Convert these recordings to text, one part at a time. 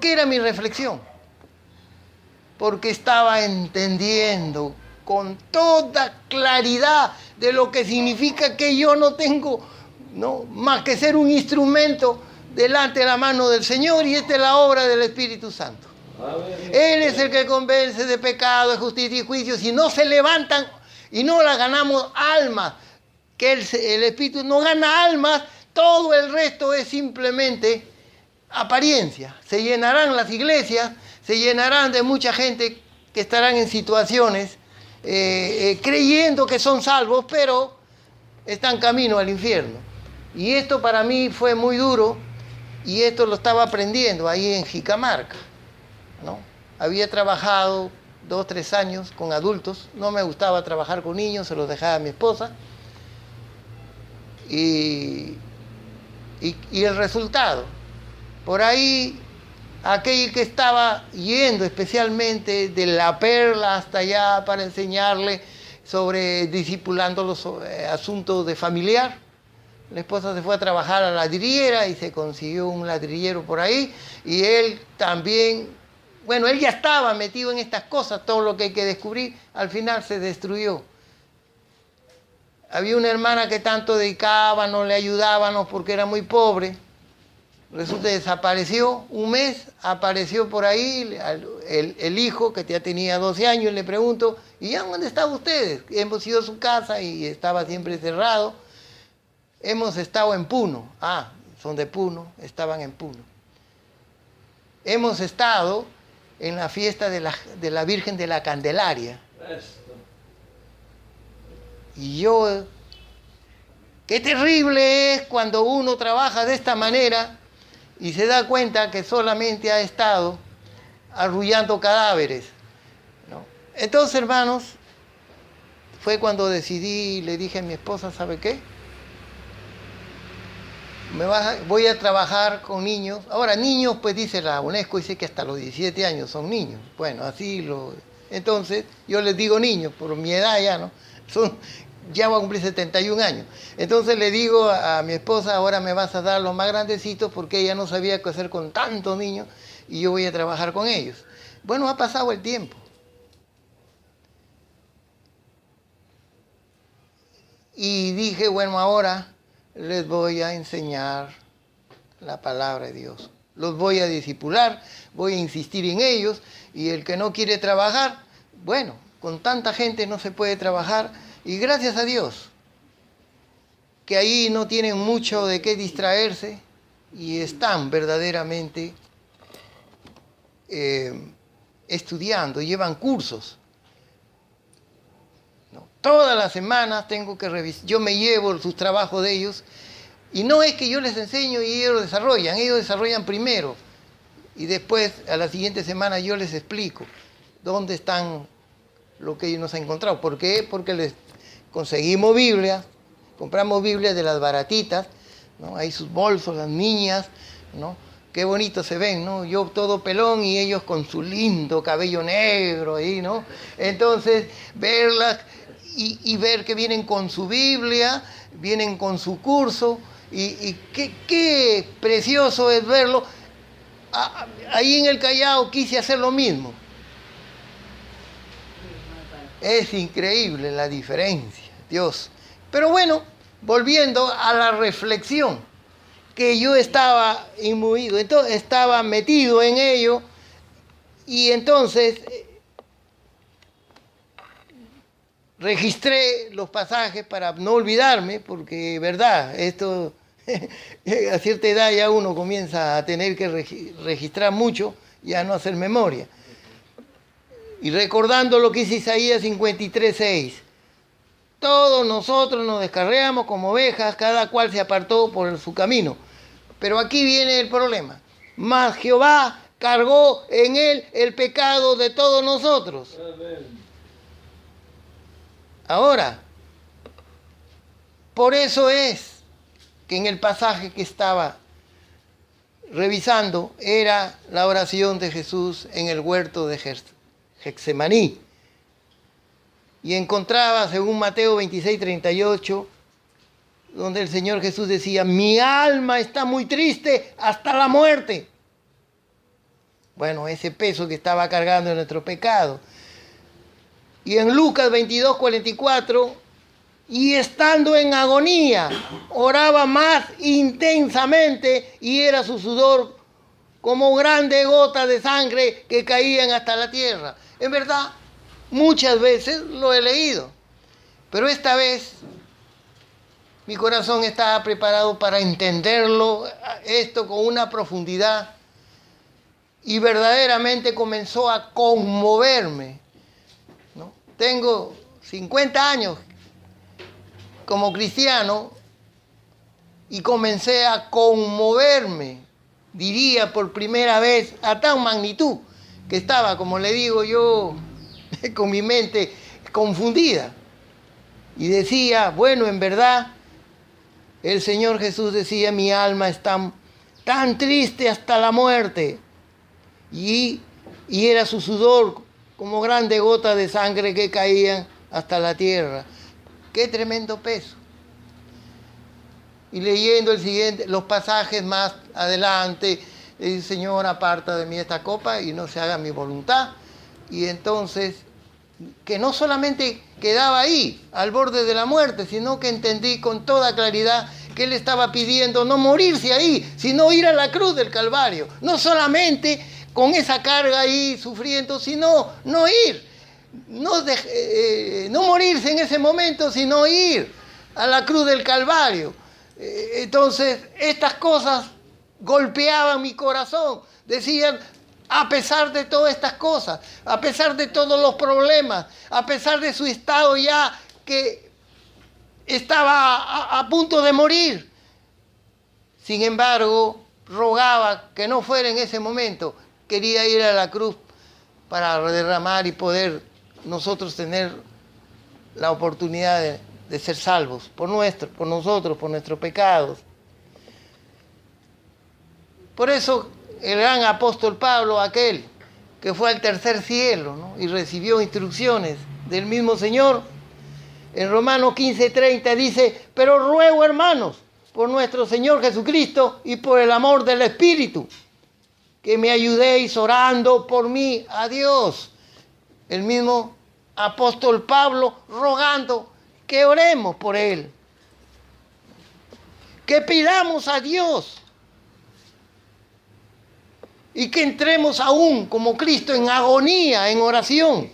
qué era mi reflexión? Porque estaba entendiendo con toda claridad de lo que significa que yo no tengo, ¿no?, más que ser un instrumento delante de la mano del Señor, y esta es la obra del Espíritu Santo. Él es el que convence de pecado, de justicia y juicio. Si no se levantan y no las ganamos almas, que el Espíritu no gana almas, todo el resto es simplemente apariencia. Se llenarán las iglesias, se llenarán de mucha gente que estarán en situaciones creyendo que son salvos, pero están camino al infierno. Y esto para mí fue muy duro, y esto lo estaba aprendiendo ahí en Jicamarca, ¿no? Había trabajado 2 o 3 años con adultos, no me gustaba trabajar con niños, se los dejaba a mi esposa, y el resultado, por ahí, aquel que estaba yendo especialmente de La Perla hasta allá para enseñarle sobre discipulando los asuntos de familiar. La esposa se fue a trabajar a la ladrillera y se consiguió un ladrillero por ahí, y él también, bueno, él ya estaba metido en estas cosas, todo lo que hay que descubrir, al final se destruyó. Había una hermana que tanto dedicábamos, le ayudábamos porque era muy pobre. Resulta que desapareció, un mes apareció por ahí el hijo que ya tenía 12 años, le pregunto, ¿y ya dónde estaban ustedes? Hemos ido a su casa y estaba siempre cerrado. Hemos estado en Puno. Ah, son de Puno, estaban en Puno. Hemos estado en la fiesta de la Virgen de la Candelaria. Y yo, qué terrible es cuando uno trabaja de esta manera y se da cuenta que solamente ha estado arrullando cadáveres, ¿no? Entonces, hermanos, fue cuando decidí, le dije a mi esposa, ¿sabe qué? Voy a trabajar con niños. Ahora, niños, pues dice la UNESCO, dice que hasta los 17 años son niños. Bueno, entonces, yo les digo niños, por mi edad ya, ¿no? Ya voy a cumplir 71 años. Entonces le digo a mi esposa, ahora me vas a dar los más grandecitos, porque ella no sabía qué hacer con tantos niños, y yo voy a trabajar con ellos. Bueno, ha pasado el tiempo. Y dije, bueno, ahora les voy a enseñar la palabra de Dios. Los voy a discipular, voy a insistir en ellos, y el que no quiere trabajar, bueno, con tanta gente no se puede trabajar, y gracias a Dios, que ahí no tienen mucho de qué distraerse, y están verdaderamente estudiando, llevan cursos. Todas las semanas tengo que revisar, yo me llevo sus trabajos de ellos, y no es que yo les enseño y ellos desarrollan primero, y después a la siguiente semana yo les explico dónde están lo que ellos nos han encontrado. ¿Por qué? Porque les conseguimos Biblias, compramos Biblias de las baratitas, ¿no? Ahí sus bolsos, las niñas, ¿no? Qué bonito se ven, ¿no? Yo todo pelón y ellos con su lindo cabello negro ahí, ¿no? Entonces, verlas y ver que vienen con su Biblia, vienen con su curso, y qué precioso es verlo. Ahí en el Callao quise hacer lo mismo. Es increíble la diferencia, Dios. Pero bueno, volviendo a la reflexión, que yo estaba imbuido, entonces estaba metido en ello, y entonces registré los pasajes para no olvidarme, porque, verdad, esto a cierta edad ya uno comienza a tener que registrar mucho y a no hacer memoria. Y recordando lo que dice Isaías 53:6, todos nosotros nos descarriamos como ovejas, cada cual se apartó por su camino. Pero aquí viene el problema. Mas Jehová cargó en él el pecado de todos nosotros. Amén. Ahora, por eso es que en el pasaje que estaba revisando era la oración de Jesús en el huerto de Getsemaní. Y encontraba, según Mateo 26:38, donde el Señor Jesús decía, mi alma está muy triste hasta la muerte. Bueno, ese peso que estaba cargando en nuestro pecado. Y en Lucas 22:44, y estando en agonía, oraba más intensamente y era su sudor como grandes gotas de sangre que caían hasta la tierra. En verdad, muchas veces lo he leído, pero esta vez mi corazón estaba preparado para entenderlo, esto con una profundidad, y verdaderamente comenzó a conmoverme, ¿no? Tengo 50 años como cristiano y comencé a conmoverme, diría por primera vez, a tal magnitud que estaba, como le digo yo, con mi mente confundida. Y decía, bueno, en verdad, el Señor Jesús decía, mi alma está tan triste hasta la muerte. Y era su sudor como grandes gotas de sangre que caían hasta la tierra. ¡Qué tremendo peso! Y leyendo los pasajes más adelante, le dice, Señor, aparta de mí esta copa y no se haga mi voluntad. Y entonces, que no solamente quedaba ahí, al borde de la muerte, sino que entendí con toda claridad que él estaba pidiendo no morirse ahí, sino ir a la cruz del Calvario. No solamente con esa carga ahí sufriendo, sino no ir, no morirse en ese momento, sino ir a la cruz del Calvario. Entonces, estas cosas golpeaban mi corazón. Decían, a pesar de todas estas cosas, a pesar de todos los problemas, a pesar de su estado ya que estaba a punto de morir, sin embargo, rogaba que no fuera en ese momento. Quería ir a la cruz para derramar y poder nosotros tener la oportunidad de ser salvos por nosotros, por nuestros pecados. Por eso el gran apóstol Pablo, aquel que fue al tercer cielo, ¿no?, y recibió instrucciones del mismo Señor, en Romanos 15:30 dice, pero ruego, hermanos, por nuestro Señor Jesucristo y por el amor del Espíritu, que me ayudéis orando por mí a Dios. El mismo apóstol Pablo rogando que oremos por él, que pidamos a Dios y que entremos aún como Cristo en agonía, en oración,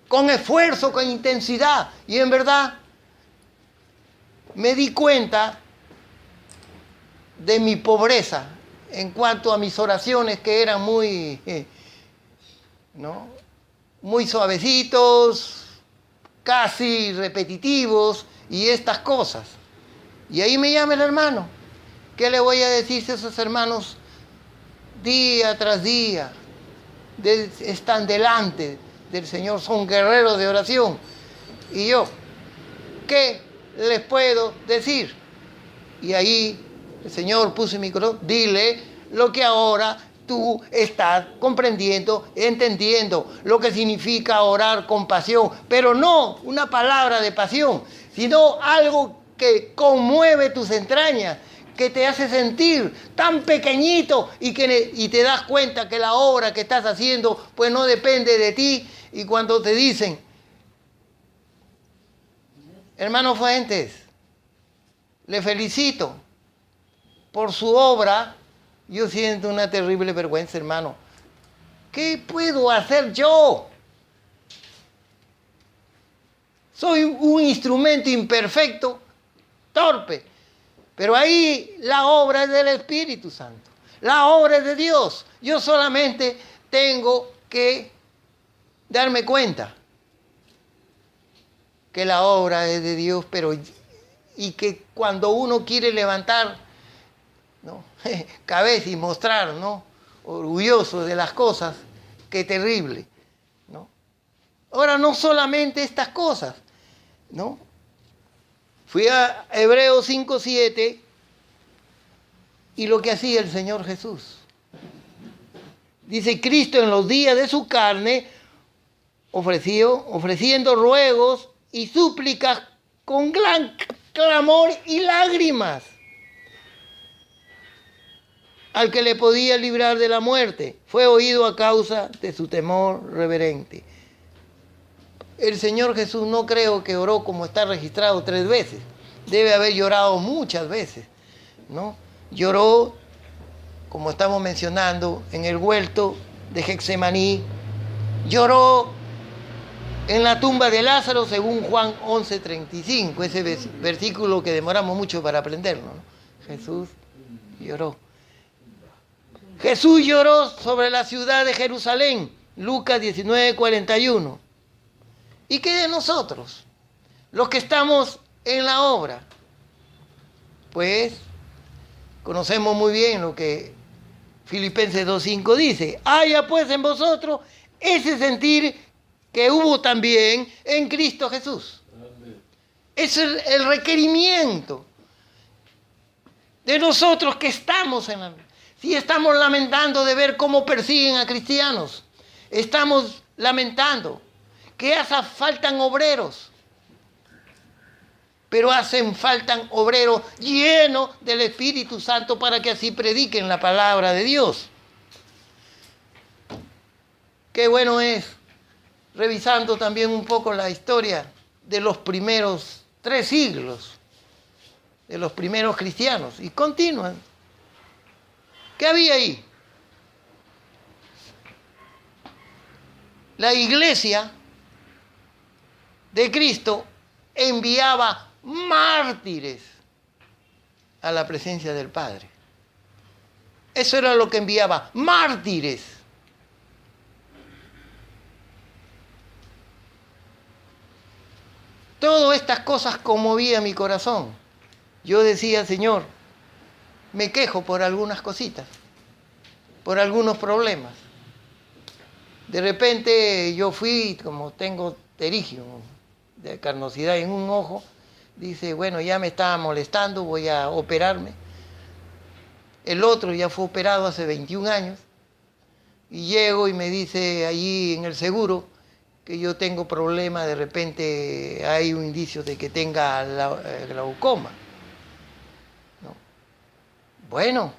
con esfuerzo, con intensidad. Y en verdad me di cuenta de mi pobreza en cuanto a mis oraciones, que eran muy suavecitos, casi repetitivos y estas cosas. Y ahí me llama el hermano. ¿Qué le voy a decir a esos hermanos? Día tras día están delante del Señor, son guerreros de oración. Y yo, ¿qué les puedo decir? Y ahí el Señor puso en mi corazón, dile lo que ahora tú estás comprendiendo, entendiendo, lo que significa orar con pasión, pero no una palabra de pasión, sino algo que conmueve tus entrañas, que te hace sentir tan pequeñito y te das cuenta que la obra que estás haciendo pues no depende de ti. Y cuando te dicen, hermano Fuentes, le felicito por su obra, yo siento una terrible vergüenza, hermano. ¿Qué puedo hacer yo? Soy un instrumento imperfecto, torpe. Pero ahí la obra es del Espíritu Santo. La obra es de Dios. Yo solamente tengo que darme cuenta que la obra es de Dios, y que cuando uno quiere levantar, ¿no?, cabeza y mostrar, ¿no?, orgulloso de las cosas, qué terrible, ¿no? Ahora, no solamente estas cosas, ¿no? Fui a Hebreos 5:7 y lo que hacía el Señor Jesús. Dice, Cristo en los días de su carne ofreciendo ruegos y súplicas con gran clamor y lágrimas. al que le podía librar de la muerte. Fue oído a causa de su temor reverente. El Señor Jesús no creo que oró como está registrado 3 veces. Debe haber llorado muchas veces, ¿no? Lloró, como estamos mencionando, en el huerto de Getsemaní. Lloró en la tumba de Lázaro, según Juan 11:35, ese versículo que demoramos mucho para aprenderlo, ¿no? Jesús lloró. Jesús lloró sobre la ciudad de Jerusalén, Lucas 19:41. ¿Y qué de nosotros, los que estamos en la obra? Pues conocemos muy bien lo que Filipenses 2:5 dice: haya pues en vosotros ese sentir que hubo también en Cristo Jesús. Es el requerimiento de nosotros que estamos en la... Si estamos lamentando de ver cómo persiguen a cristianos, estamos lamentando que faltan obreros, pero faltan obreros llenos del Espíritu Santo para que así prediquen la palabra de Dios. Qué bueno es, revisando también un poco la historia de los primeros 3 siglos, de los primeros cristianos, y continúan. ¿Qué había ahí? La iglesia de Cristo enviaba mártires a la presencia del Padre. Eso era lo que enviaba, mártires. Todas estas cosas conmovían mi corazón. Yo decía, Señor, me quejo por algunas cositas, por algunos problemas. De repente yo fui, como tengo terigio, de carnosidad en un ojo, dice, bueno, ya me estaba molestando, voy a operarme. El otro ya fue operado hace 21 años, y llego y me dice allí en el seguro que yo tengo problema, de repente hay un indicio de que tenga glaucoma. ¿No? Bueno,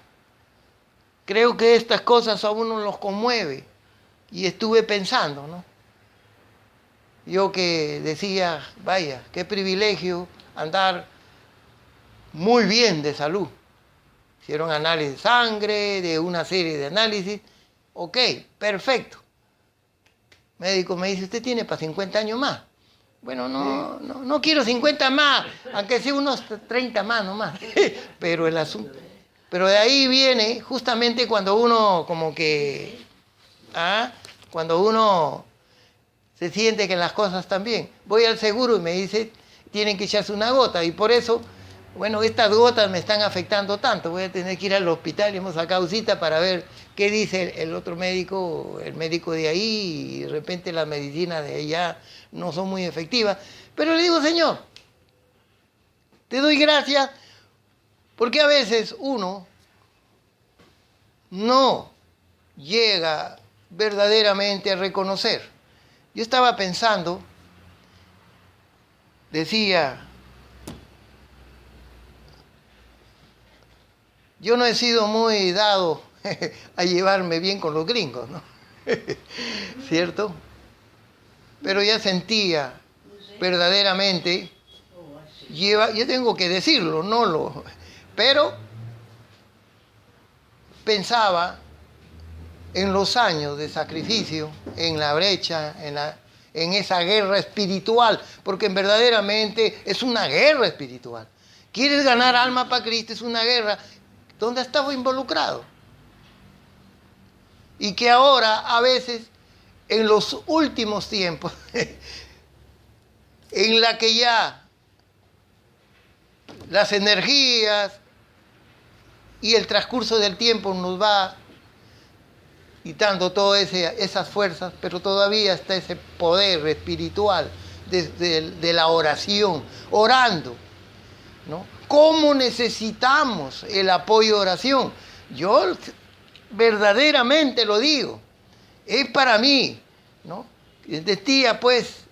creo que estas cosas a uno los conmueve, y estuve pensando, ¿no? Yo que decía, vaya, qué privilegio andar muy bien de salud. Hicieron análisis de sangre, de una serie de análisis. Ok, perfecto. Médico me dice, usted tiene para 50 años más. Bueno, no quiero 50 más, aunque sea unos 30 más nomás. Pero el asunto... Pero de ahí viene justamente cuando uno como que... cuando uno se siente que las cosas están bien. Voy al seguro y me dice, tienen que echarse una gota. Y por eso, bueno, estas gotas me están afectando tanto. Voy a tener que ir al hospital y hemos sacado cita para ver qué dice el otro médico, el médico de ahí. Y de repente las medicinas de allá no son muy efectivas. Pero le digo, Señor, te doy gracias porque a veces uno no llega verdaderamente a reconocer. Yo estaba pensando, decía, yo no he sido muy dado a llevarme bien con los gringos, ¿no? ¿Cierto? Pero ya sentía verdaderamente, yo tengo que decirlo, pero pensaba en los años de sacrificio, en la brecha, en esa guerra espiritual, porque verdaderamente es una guerra espiritual. ¿Quieres ganar alma para Cristo? Es una guerra donde estaba involucrado. Y que ahora, a veces, en los últimos tiempos, en la que ya las energías y el transcurso del tiempo nos va quitando todas esas fuerzas, pero todavía está ese poder espiritual de la oración, orando, ¿no? ¿Cómo necesitamos el apoyo de oración? Yo verdaderamente lo digo, es para mí, ¿no? Decía pues,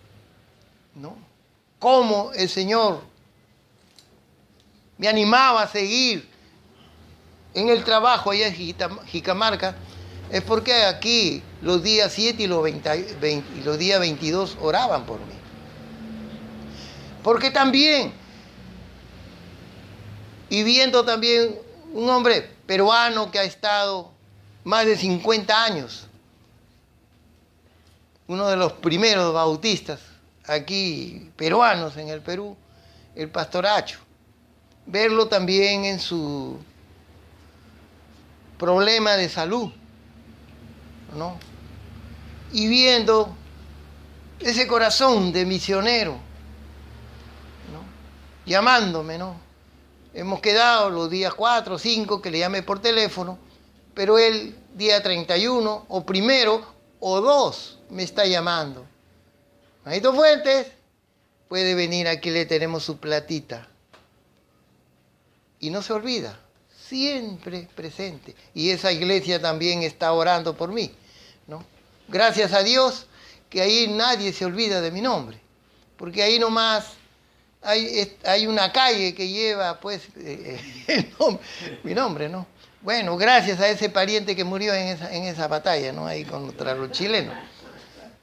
¿no? Cómo el Señor me animaba a seguir en el trabajo allá en Jicamarca, es porque aquí los días 7 y y los días 22 oraban por mí. Porque también, y viendo también un hombre peruano que ha estado más de 50 años, uno de los primeros bautistas aquí peruanos en el Perú, el pastor Acho, verlo también en su problema de salud, ¿no? Y viendo ese corazón de misionero, ¿no? Llamándome, ¿no? Hemos quedado los días 4 o 5 que le llamé por teléfono, pero él día 31 o primero o 2 me está llamando. Manito Fuentes, puede venir, aquí le tenemos su platita. Y no se olvida, siempre presente. Y esa iglesia también está orando por mí, ¿no? Gracias a Dios que ahí nadie se olvida de mi nombre, porque ahí nomás hay una calle que lleva pues mi nombre, ¿no? Bueno, gracias a ese pariente que murió en esa batalla, ¿no? Ahí contra los chilenos.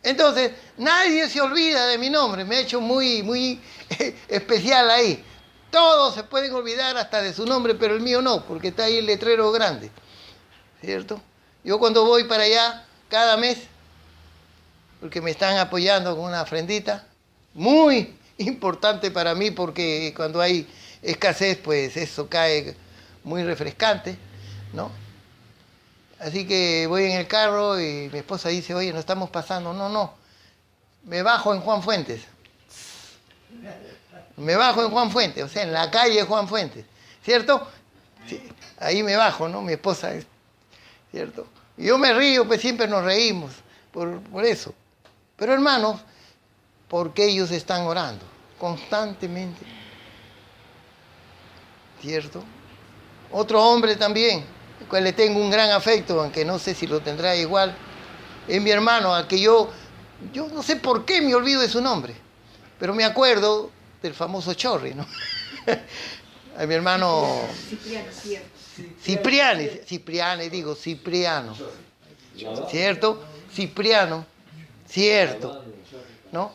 Entonces, nadie se olvida de mi nombre, me ha hecho muy especial ahí. Todos se pueden olvidar hasta de su nombre, pero el mío no, porque está ahí el letrero grande, ¿cierto? Yo cuando voy para allá, cada mes, porque me están apoyando con una ofrendita, muy importante para mí, porque cuando hay escasez, pues eso cae muy refrescante, ¿no? Así que voy en el carro y mi esposa dice, oye, no estamos pasando. No, me bajo en Juan Fuentes. Me bajo en Juan Fuentes, o sea, en la calle Juan Fuentes, ¿cierto? Sí, ahí me bajo, ¿no? Mi esposa, ¿cierto? Y yo me río, pues siempre nos reímos por eso. Pero hermanos, porque ellos están orando constantemente, ¿cierto? Otro hombre también, al cual le tengo un gran afecto, aunque no sé si lo tendrá igual, es mi hermano, al que yo no sé por qué me olvido de su nombre, pero me acuerdo del famoso Chorri, ¿no? A mi hermano Cipriano, ¿cierto? Cipriano, cierto, ¿no?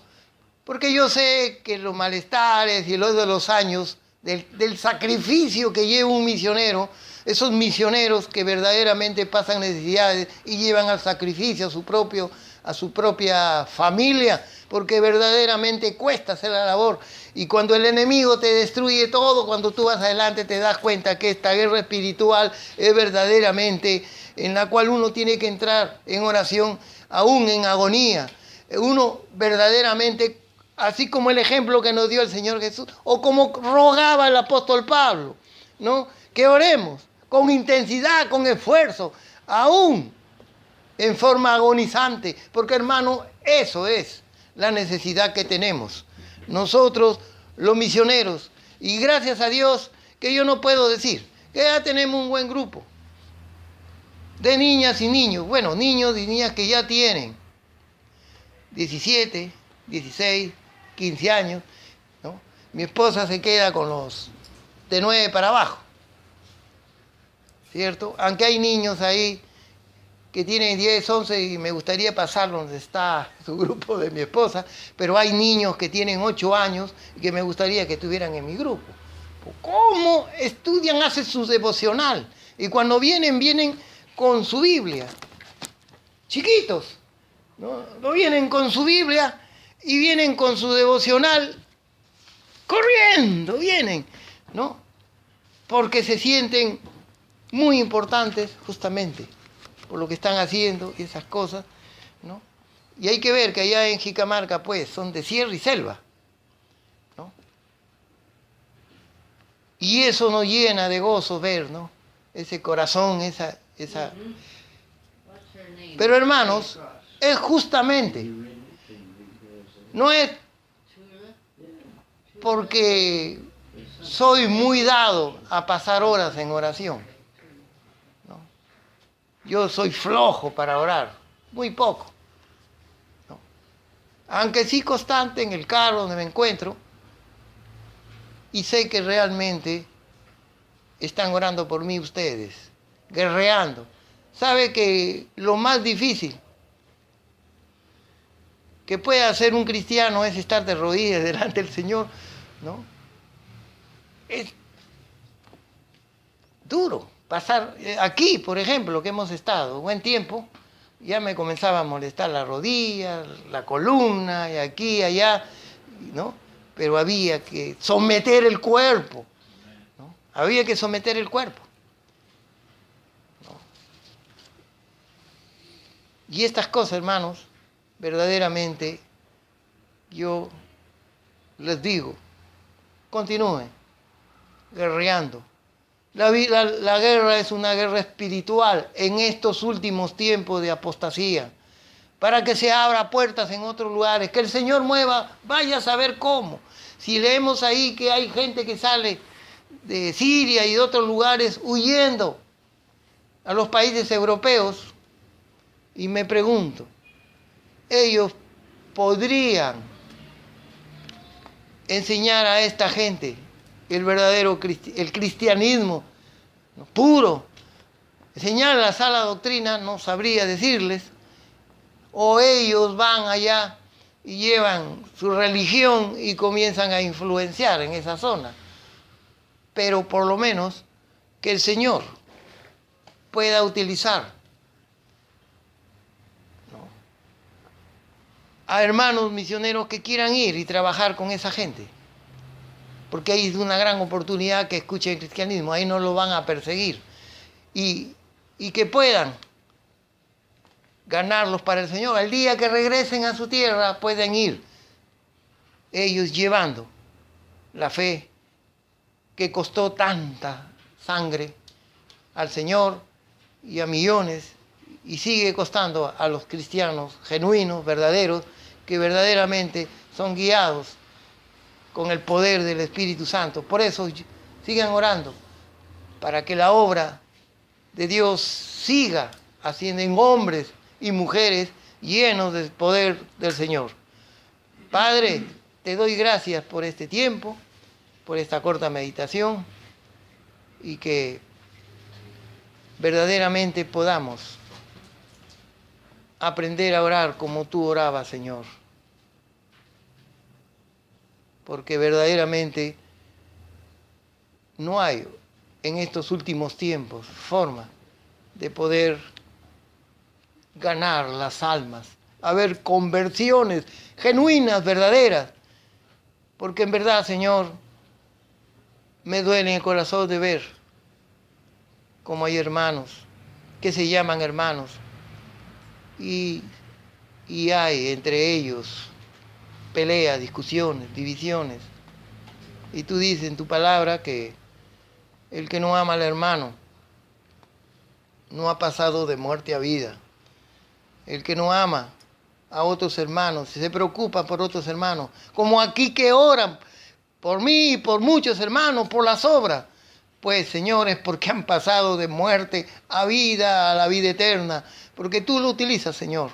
Porque yo sé que los malestares y los de los años, del sacrificio que lleva un misionero, esos misioneros que verdaderamente pasan necesidades y llevan al sacrificio a su propia familia, porque verdaderamente cuesta hacer la labor. Y cuando el enemigo te destruye todo, cuando tú vas adelante te das cuenta que esta guerra espiritual es verdaderamente en la cual uno tiene que entrar en oración, aún en agonía. Uno verdaderamente, así como el ejemplo que nos dio el Señor Jesús, o como rogaba el apóstol Pablo, ¿no? Que oremos con intensidad, con esfuerzo, aún en forma agonizante, porque hermano, eso es la necesidad que tenemos nosotros los misioneros. Y gracias a Dios que yo no puedo decir que ya tenemos un buen grupo de niñas y niños, bueno, niños y niñas que ya tienen 17, 16, 15 años, ¿no? Mi esposa se queda con los de 9 para abajo, ¿cierto? Aunque hay niños ahí que tienen 10, 11 y me gustaría pasarlo donde está su grupo de mi esposa, pero hay niños que tienen 8 años y que me gustaría que estuvieran en mi grupo. ¿Cómo estudian, hacen su devocional? Y cuando vienen con su Biblia, chiquitos, ¿no? Vienen con su Biblia y vienen con su devocional, corriendo, vienen, ¿no? Porque se sienten muy importantes justamente por lo que están haciendo y esas cosas, ¿no? Y hay que ver que allá en Jicamarca, pues, son de sierra y selva, ¿no? Y eso nos llena de gozo ver, ¿no? Ese corazón, esa... Pero hermanos, es justamente, no es porque soy muy dado a pasar horas en oración. Yo soy flojo para orar, muy poco, ¿no? Aunque sí constante en el carro donde me encuentro, y sé que realmente están orando por mí ustedes, guerreando. ¿Sabe que lo más difícil que puede hacer un cristiano es estar de rodillas delante del Señor, ¿no? Es duro pasar aquí, por ejemplo, que hemos estado buen tiempo, ya me comenzaba a molestar la rodilla, la columna, y aquí, allá, ¿no? Pero había que someter el cuerpo, ¿no? Había que someter el cuerpo, ¿no? Y estas cosas, hermanos, verdaderamente, yo les digo, continúen guerreando. La guerra es una guerra espiritual en estos últimos tiempos de apostasía, para que se abra puertas en otros lugares, que el Señor mueva, vaya a saber cómo. Si leemos ahí que hay gente que sale de Siria y de otros lugares huyendo a los países europeos, y me pregunto, ellos podrían enseñar a esta gente el verdadero el cristianismo, ¿no?, puro, enseñar la sana doctrina, no sabría decirles, o ellos van allá y llevan su religión y comienzan a influenciar en esa zona. Pero por lo menos que el Señor pueda utilizar, ¿no?, a hermanos misioneros que quieran ir y trabajar con esa gente. Porque ahí es una gran oportunidad que escuchen el cristianismo, ahí no lo van a perseguir. Y que puedan ganarlos para el Señor. El día que regresen a su tierra pueden ir ellos llevando la fe que costó tanta sangre al Señor y a millones, y sigue costando a los cristianos genuinos, verdaderos, que verdaderamente son guiados con el poder del Espíritu Santo. Por eso sigan orando, para que la obra de Dios siga haciendo en hombres y mujeres llenos del poder del Señor. Padre, te doy gracias por este tiempo, por esta corta meditación, y que verdaderamente podamos aprender a orar como tú orabas, Señor. Porque verdaderamente no hay en estos últimos tiempos forma de poder ganar las almas, haber conversiones genuinas, verdaderas, porque en verdad, Señor, me duele en el corazón de ver cómo hay hermanos que se llaman hermanos y hay entre ellos peleas, discusiones, divisiones. Y tú dices en tu palabra que el que no ama al hermano no ha pasado de muerte a vida. El que no ama a otros hermanos, se preocupa por otros hermanos, como aquí que oran por mí y por muchos hermanos, por las obras, pues, señores, porque han pasado de muerte a vida, a la vida eterna, porque tú lo utilizas, Señor,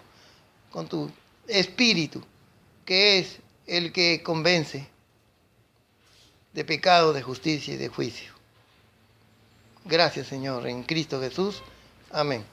con tu espíritu, que es el que convence de pecado, de justicia y de juicio. Gracias, Señor, en Cristo Jesús. Amén.